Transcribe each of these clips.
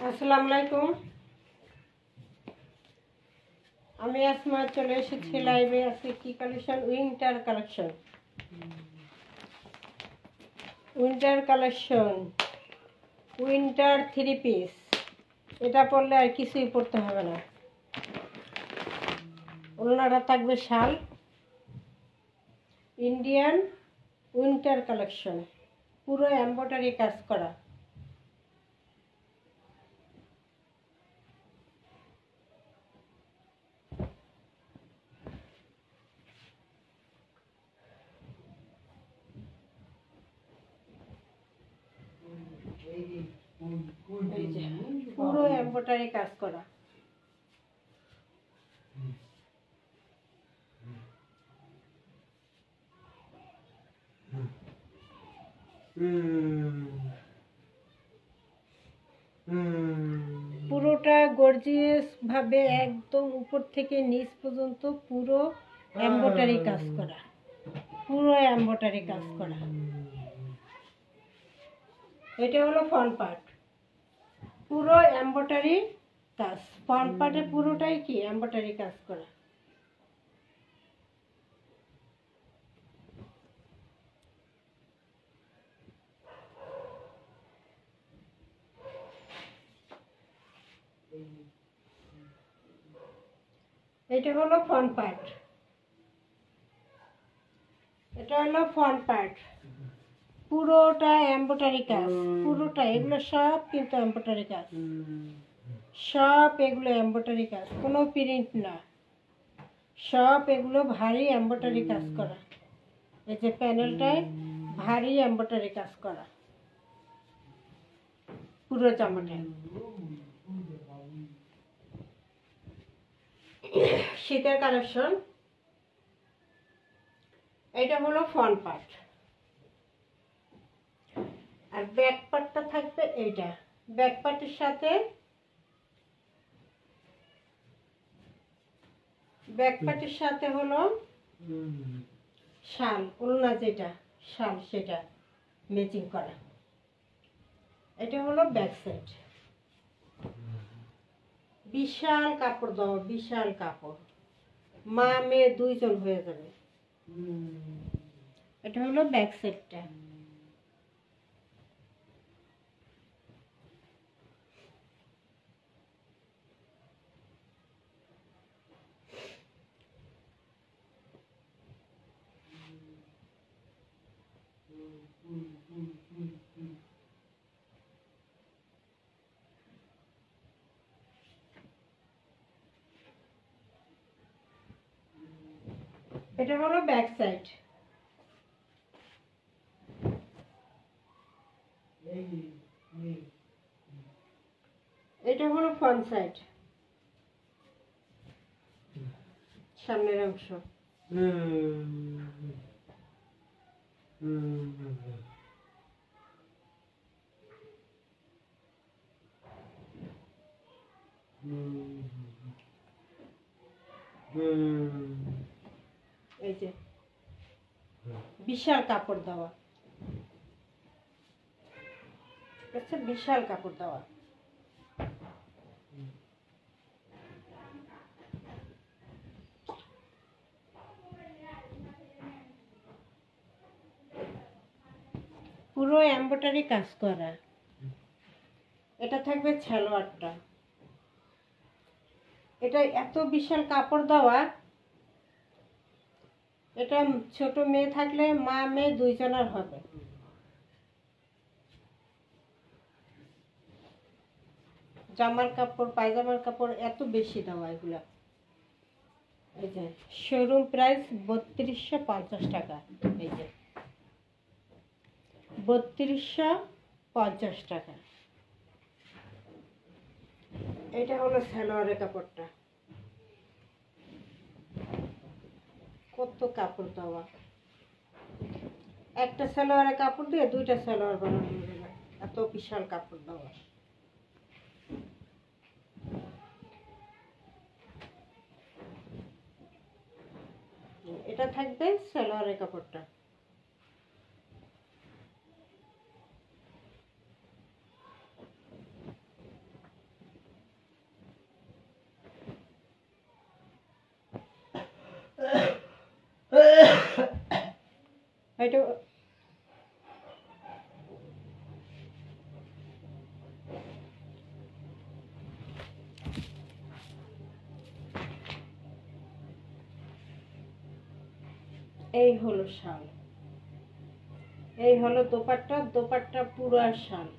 আসসালামু আলাইকুম। আমি আসমা চলে এসেছি লাইভে। আজকে কি collection? Winter collection winter 3 piece. এটা পরলে আর কিছুই পরতে হবে না। ওড়নাটা থাকবে শাল। ইন্ডিয়ান উইন্টার কালেকশন, পুরো এমব্রয়ডারি কাজ করা। এই যে পুরো এমব্রয়ডারি কাজ করা। পুরোটা গর্জিয়াস ভাবে একদম উপর থেকে নিচ পর্যন্ত পুরো এমব্রয়ডারি কাজ করা, পুরো এমব্রয়ডারি কাজ করা। এটা হলো ফ্রন্ট পার্ট, পুরো এমব্রয়ডারি কাজ। ফ্রন্ট পার্টে পুরোটাই কি এমব্রয়ডারি কাজ করা। এটা হলো ফ্রন্ট পার্ট, এটা হলো ফ্রন্ট পার্ট। পুরোটা এমব্রয়ডারি কাজ, পুরোটা। এগুলো সব কিন্তু এমব্রয়ডারি কাজ, সব এগুলো এমব্রয়ডারি কাজ, কোনো প্রিন্ট না। সব এগুলো ভারী এমব্রয়ডারি কাজ করা। এই যে প্যানেলটায় ভারী এমব্রয়ডারি কাজ করা পুরো জামাটায়। শীতের কালেকশন। এটা হলো ফ্রন্ট পার্ট, আর ব্যাক পার্টটা থাকবে এইটা। ব্যাক পার্টের সাথে হলো শাল, ওড়না যেটা শাল সেটা ম্যাচিং করা। এটা হলো ব্যাক সাইড। বিশাল কাপড় দাও, বিশাল কাপড়, মা মেয়ে দুইজন হয়ে যাবে। এটা হলো ব্যাক সাইডটা। এটা হলো ব্যাক সাইড। এটা হলো ফ্রন্ট সাইড, সামনের অংশ। এই যে বিশাল কাপড় দেওয়া, আচ্ছা বিশাল কাপড় দেওয়া। পুরো এমব্রয়ডারি কাজ করা। এটা থাকবে সালোয়ারটা। এটা এত বিশাল কাপড় দেওয়া। এটা ছোট মেয়ে থাকলে মা মেয়ে দুইজনের হবে। জামার কাপড়, পায়জামার কাপড় এত বেশি দেওয়া এগুলা। এই যে শোরুম প্রাইস 3250 টাকা। এই যে 3250 টাকা। এটা হলো সালোয়ারের কাপড়টা। কত কাপড় দেওয়া, একটা সালোয়ারের কাপড় দিয়ে দুইটা সালোয়ার বানানো যাবে, এত বিশাল কাপড় দেওয়া। এটা থাকবে সালোয়ারের কাপড়টা। এটা এই হলো শাল, এই হলো দোপাট্টা। দোপাট্টা পুরো শাল,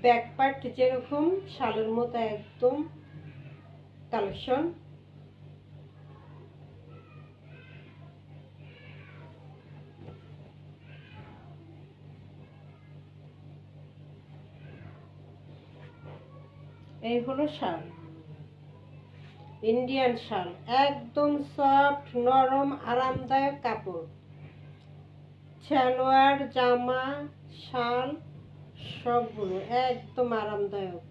ব্যাক পার্ট যেরকম শালের মতো একদম কালেকশন। এই হলো শাল, ইন্ডিয়ান শাল, একদম সফট নরম আরামদায়ক কাপড়। সালোয়ার জামা শাল সবগুলো একদম আরামদায়ক,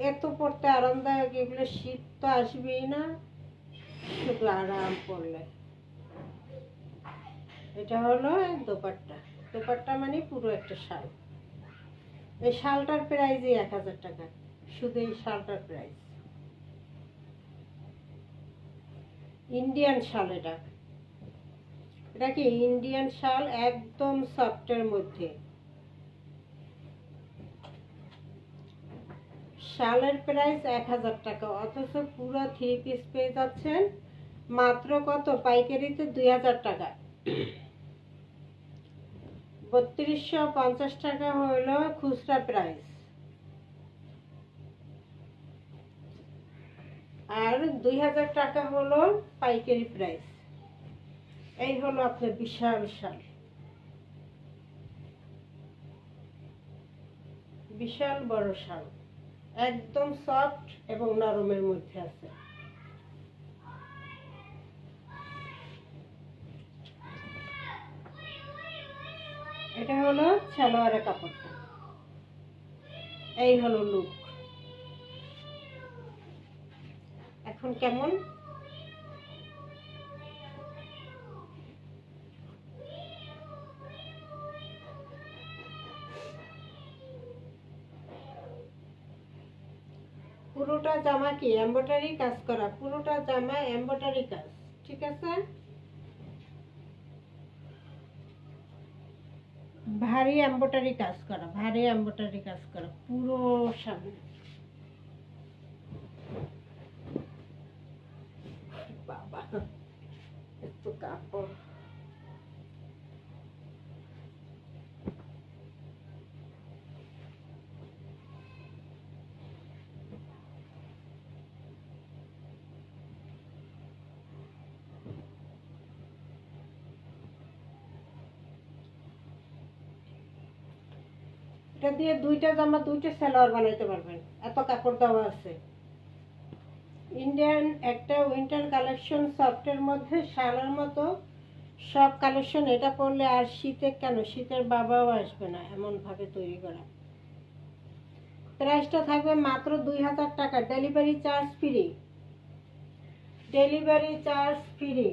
এত পরতে আরামদায়ক। এগুলো শীত তো আসবেই না, শুধু আরাম পরলে। এটা হলো দোপাট্টা। দোপাট্টা মানে পুরো একটা শাল। এই শালটার প্রাইসই 1000 টাকা, শুধু এই শালটার প্রাইস। ইন্ডিয়ান শাল, এটা এটা কি ইন্ডিয়ান শাল, একদম সফটের মধ্যে। শালের প্রাইস 1000 টাকা, অথচ পুরো 3 পিস পেয়ে যাচ্ছেন মাত্র কত, পাইকারিতে 2000 টাকা। 3250 টাকা হলো খুচরা প্রাইস, আর 2000 টাকা হলো পাইকারি প্রাইস। এই হলো আপনার বিশাল শাল, বিশাল বড় শাল, একদম সফট এবং নরমের মধ্যে আছে। এটা হলো সালোয়ারের কাপড়টা, এই হলো লুক। এখন কেমন? পুরোটা জামা কি এমব্রয়ডারি কাজ করা, পুরোটা জামা এমব্রয়ডারি কাজ, ঠিক আছে। ভারী এমব্রয়ডারি কাজ করা, ভারী এমব্রয়ডারি কাজ করা পুরো সামনে। বাবা এত কাপড়। এটা দিয়ে দুইটা জামা দুইটা সালোয়ার বানাইতে পারবেন, এত কাপড় দেওয়া আছে। ইন্ডিয়ান একটা উইন্টার কালেকশন, সফটের মধ্যে শালের মতো সব কালেকশন। এটা পরলে আর শীতে কেন, শীতের বাবাও আসবে না, এমন ভাবে তৈরি করা। প্রাইসটা থাকবে মাত্র 2000 টাকা, delivery charge free, delivery charge free.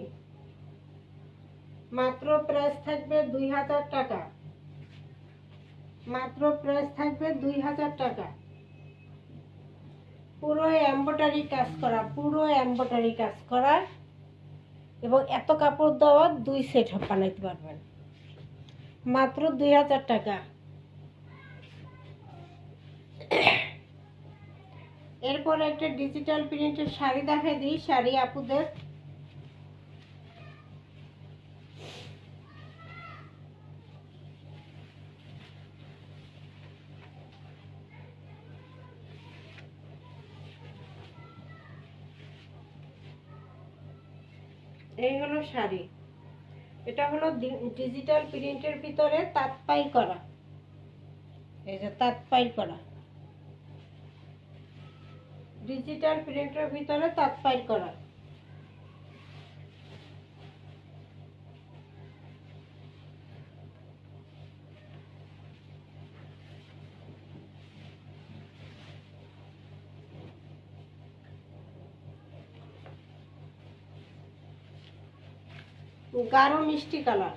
মাত্র প্রাইস থাকবে 2000 টাকা, মাত্র প্রাইস থাকবে 2000 টাকা। পুরো এমব্রয়ডারি কাজ করা, পুরো এমব্রয়ডারি কাজ করা, এবং এত কাপড় দেওয়া 2 সেট বানাইতে পারবেন মাত্র 2000 টাকা। এরপর একটা ডিজিটাল প্রিন্টের শাড়ি দেখাই দিই, শাড়ি আপুদের। এই হলো শাড়ি, এটা হলো ডিজিটাল প্রিন্টের ভিতরে তাঁত পাই করা, এই যে তাঁত পাই করা, ডিজিটাল প্রিন্টের ভিতরে তাঁত পাই করা। গাঢ় মিষ্টি কালার,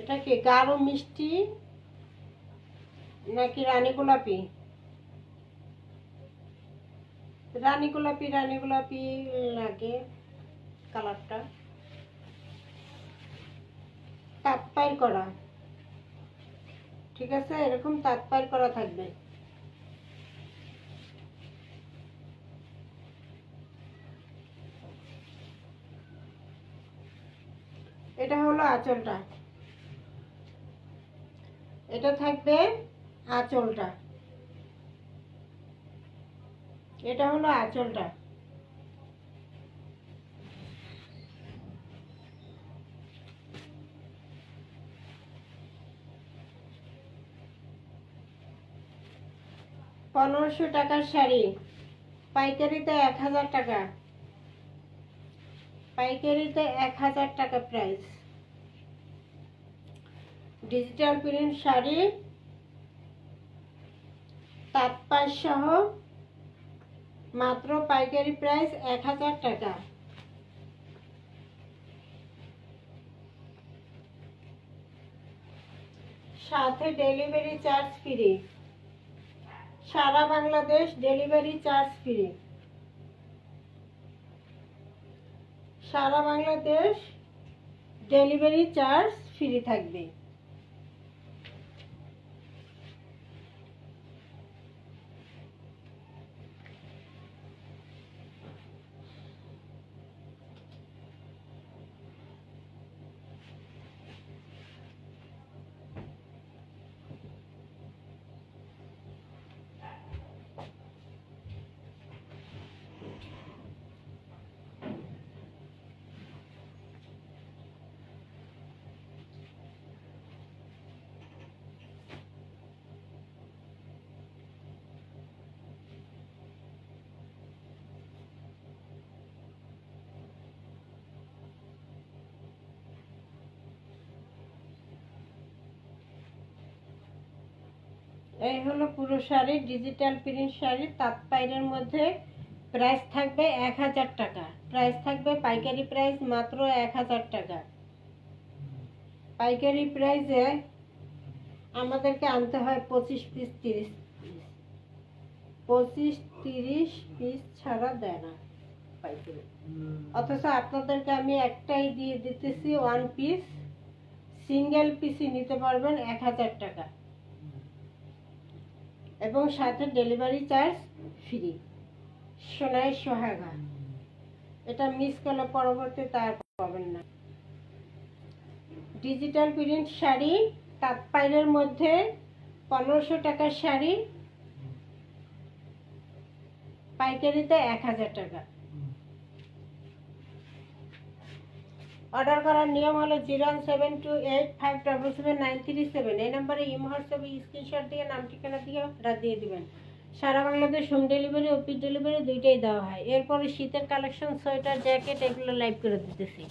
এটা কি গাঢ় মিষ্টি নাকি রানী গোলাপি? রানী গোলাপি, রানী গোলাপি লাগে কালারটা। তাঁত পাইর করা, ঠিক আছে, এরকম তাঁত পাইর করা থাকবে। এটা হলো আঁচলটা, এটা থাকবে আঁচলটা, এটা হলো আঁচলটা। পনেরোশো টাকার শাড়ি, পাইকারিতে 1000 টাকা, পাইকারিতে 1000 টাকা প্রাইস। ডিজিটাল প্রিন্ট শাড়ি তাঁত পাইর সহ মাত্র পাইকারি প্রাইস 1000 টাকা। সাথে ডেলিভারি চার্জ ফ্রি, সারা বাংলাদেশ ডেলিভারি চার্জ ফ্রি, সারা বাংলাদেশ ডেলিভারি চার্জ ফ্রি থাকবে। এই হলো পুরো শাড়ি, ডিজিটাল প্রিন্ট শাড়ি তাঁত পাইরের মধ্যে। প্রাইস থাকবে 1000 টাকা, প্রাইস থাকবে পাইকারি প্রাইস মাত্র 1000 টাকা। পাইকারি প্রাইসে আমাদেরকে আনতে হয় 25 পিস 30 পিস, 25-30 পিস ছাড়া দেয় না পাইকারি। অথচ আপনাদেরকে আমি একটাই দিয়ে দিতেছি 1 পিস, সিঙ্গেল পিসই নিতে পারবেন 1000 টাকা, এবং সাথে ডেলিভারি চার্জ ফ্রি। সোনায় সোহাগা, এটা মিস করলে পরবর্তীতে আর পাবেন না। ডিজিটাল প্রিন্ট শাড়ি তাঁত পাইরের মধ্যে 1500 টাকার শাড়ি, পাইকারিতে 1000 টাকা। অর্ডার করার নিয়ম হলো 01728577937, এই নম্বরে ইমো হোয়াটসঅ্যাপে স্ক্রিনশট দিয়ে নাম ঠিকানা দিয়ে অর্ডার দিয়ে দিবেন। সারা Bangladesh home delivery, office delivery দুইটাই দেওয়া হয়। এরপরে শীতের কালেকশন, সোয়েটার, জ্যাকেট এগুলো লাইভ করে দিতেছি।